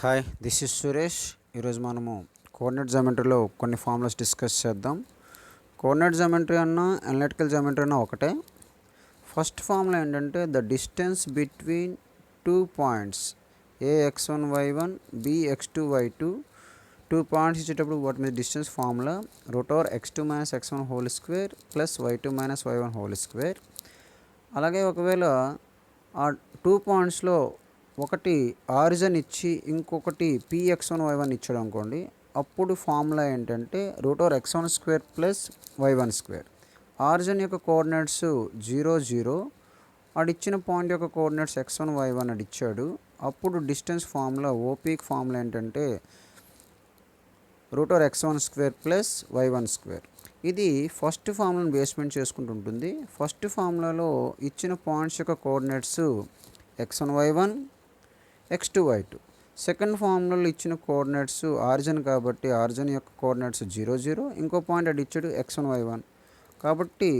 Hi, this is Suresh. ఈరోజు మనము coordinate జామెట్రీలో కొన్ని ఫార్ములాస్ డిస్కస్ చేద్దాం. కోఆర్డినేట్ జామెట్రీ అన్నా అనలిటికల్ జామెట్రీ అన్నా ఒకటే. ఫస్ట్ ఫార్ములా ఏంటంటే the distance between two points ax1y1 bx2y2 two points ఇచ్చేటప్పుడు వాటి మీద distance formula x2 - x1 whole square plus y2 - y1 whole square. అలాగే ఒకవేళ ఆ టూ పాయింట్స్లో ఒకటి ఆరిజిన్ ఇచ్చి ఇంకొకటి px1y1 ఇచ్చాడు అనుకోండి, అప్పుడు ఫార్ములా ఏంటంటే x1 square plus y1 square. Origin యొక్క కోఆర్డినేట్స్ 0 0, అడిచ్చిన పాయింట్ యొక్క కోఆర్డినేట్స్ x1 y1 అడిచ్చాడు. అప్పుడు డిస్టెన్స్ ఫార్ములా ఓపీకి ఫార్ములా ఏంటంటే x1 square plus y1 square. ఇది ఫస్ట్ ఫార్ములాను బేస్మెంట్ చేసుకుంటూ ఉంటుంది. ఫస్ట్ ఫార్ములాలో ఇచ్చిన పాయింట్స్ యొక్క coordinates x1 y1 x2 y2. Second ఫార్ములాలో ఇచ్చిన కోఆర్డినేట్స్ ఆరిజిన్ కాబట్టి ఆరిజిన్ యొక్క కోఆర్డినేట్స్ 0 0, ఇంకో పాయింట్ అది ఇచ్చాడు x1 y1. కాబట్టి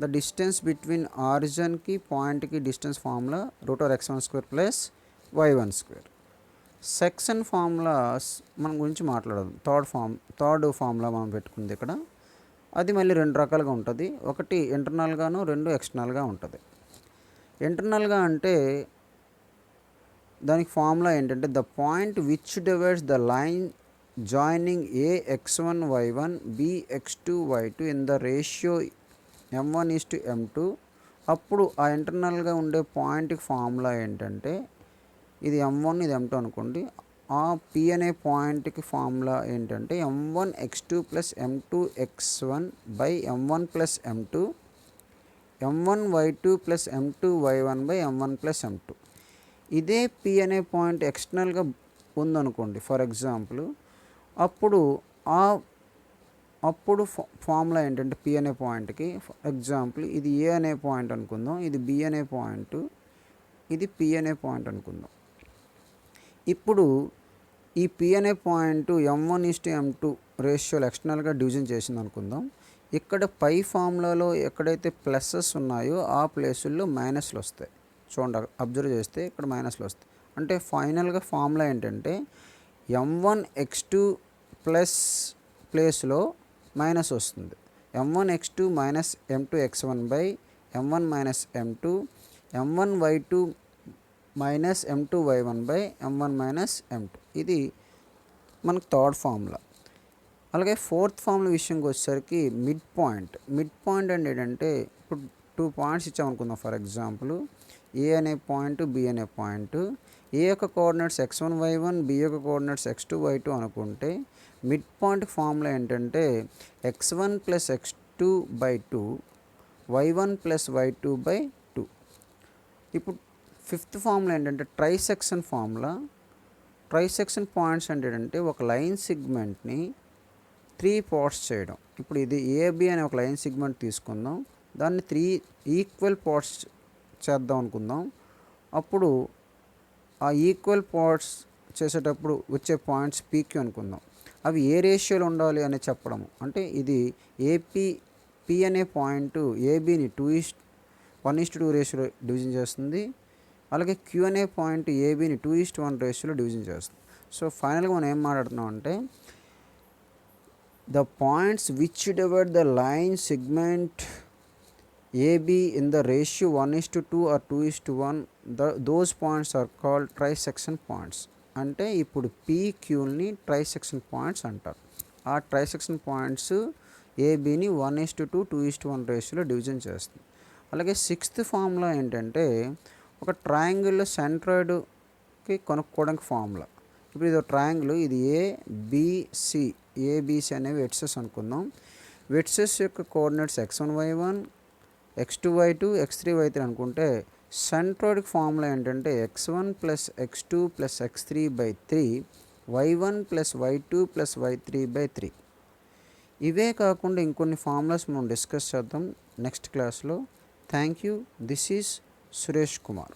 ద డిస్టెన్స్ బిట్వీన్ ఆరిజిన్కి పాయింట్కి distance formula x1 square plus y1 square. Section formulas మన గురించి మాట్లాడదాం. థర్డ్ ఫార్ములా మనం పెట్టుకుంది ఇక్కడ. అది మళ్ళీ రెండు రకాలుగా ఉంటుంది. ఒకటి ఇంటర్నల్గాను, రెండు ఎక్స్టర్నల్గా ఉంటుంది. ఇంటర్నల్గా అంటే దానికి ఫార్ములా ఏంటంటే the point which divides the line joining ax1 y1 bx2 y2 in the ratio m1:m2. అప్పుడు ఆ ఇంటర్నల్గా ఉండే పాయింట్కి ఫార్ములా ఏంటంటే ఇది m1 ఇది m2 అనుకోండి. ఆ p అనే పాయింట్కి ఫార్ములా ఏంటంటే m1 x2 plus m2 x1 by m1 plus m2 m1 y2 plus m2 y1 by m1 plus m2. ఇదే p అనే పాయింట్ ఎక్స్టర్నల్గా ఉందనుకోండి ఫర్ ఎగ్జాంపుల్, అప్పుడు ఫార్ములా ఏంటంటే p అనే పాయింట్కి ఫర్ ఎగ్జాంపుల్ ఇది a అనే పాయింట్ అనుకుందాం, ఇది b అనే పాయింట్, ఇది p అనే పాయింట్ అనుకుందాం. ఇప్పుడు ఈ p అనే పాయింట్ m1:m2 రేషియోలో ఎక్స్టర్నల్గా డివిజన్ చేసింది అనుకుందాం. ఇక్కడ పై ఫార్ములాలో ఎక్కడైతే ప్లస్సెస్ ఉన్నాయో ఆ ప్లేసుల్లో మైనస్లు వస్తాయి. చూడండి, అబ్జర్వ్ చేస్తే ఇక్కడ మైనస్లు వస్తాయి. అంటే ఫైనల్గా ఫార్ములా ఏంటంటే m1 x2 ప్లస్ ప్లేస్లో మైనస్ వస్తుంది. m1 x2 minus m2 x1 by m1 minus m2 m1 y2 minus m2 y1 by m1 minus m2. ఇది మనకు థర్డ్ ఫార్ములా. అలాగే ఫోర్త్ ఫార్ములా విషయంకి వచ్చేసరికి మిడ్ పాయింట్ అంటే ఏంటంటే ఇప్పుడు టూ పాయింట్స్ ఇచ్చామనుకుందాం ఫర్ ఎగ్జాంపుల్, ఏ అనే పాయింట్ బి అనే పాయింట్. ఏ యొక్క కోఆర్డినేట్స్ x1 y1 బి యొక్క కోఆర్డినేట్స్ x2 y2 అనుకుంటే మిడ్ పాయింట్ ఫార్ములా ఏంటంటే x1 plus x2 by 2 y1 plus y2 by 2. ఇప్పుడు ఫిఫ్త్ ఫార్ములా ఏంటంటే ట్రైసెక్షన్ ఫార్ములా. ట్రైసెక్షన్ పాయింట్స్ అంటే ఏంటంటే ఒక లైన్ సిగ్మెంట్ని 3 పార్ట్స్ చేయడం. ఇప్పుడు ఇది ఏబి అనే ఒక లైన్ సిగ్మెంట్ తీసుకుందాం, దాన్ని 3 ఈక్వల్ పార్ట్స్ చేద్దాం అనుకుందాం. అప్పుడు ఆ ఈక్వల్ పార్ట్స్ చేసేటప్పుడు వచ్చే పాయింట్స్ పీక్యూ అనుకుందాం. అవి ఏ రేషియోలో ఉండాలి అని చెప్పడము. అంటే ఇది పి అనే పాయింట్ ఏబిని 1:2 రేషియోలో డివిజన్ చేస్తుంది. అలాగే క్యూ అనే పాయింట్ ఏబిని 2:1 రేషియోలో డివిజన్ చేస్తుంది. సో ఫైనల్గా మనం ఏం మాట్లాడుతున్నాం అంటే the points which divide the line segment AB in the ratio 1:2 or 2:1, those points are called trisection points. అంటే ఇప్పుడు PQని ట్రైసెక్షన్ పాయింట్స్ అంటారు. ఆ ట్రైసెక్షన్ పాయింట్స్ ఏబిని 1:2 2:1 రేషియోలో డివిజన్ చేస్తుంది. అలాగే సిక్స్త్ ఫార్ములా ఏంటంటే ఒక ట్రయాంగిల్లో సెంట్రాయిడ్కి కనుక్కోవడానికి ఫార్ములా. ఇప్పుడు ఇది ఒక ట్రయాంగిల్, ఇది ఏబిసి అనేవి వెట్సెస్ అనుకుందాం. వెట్సెస్ యొక్క coordinates x1 y1 x2 y2 x3 y3 అనుకుంటే సెంట్రాయిడ్కి ఫార్ములా ఏంటంటే x1 plus x2 plus x3 by 3 y1 plus y2 plus y3 by 3. ఇవే కాకుండా ఇంకొన్ని ఫార్ములాస్ మనం డిస్కస్ చేద్దాం నెక్స్ట్ క్లాస్లో. Thank you. This is Suresh Kumar.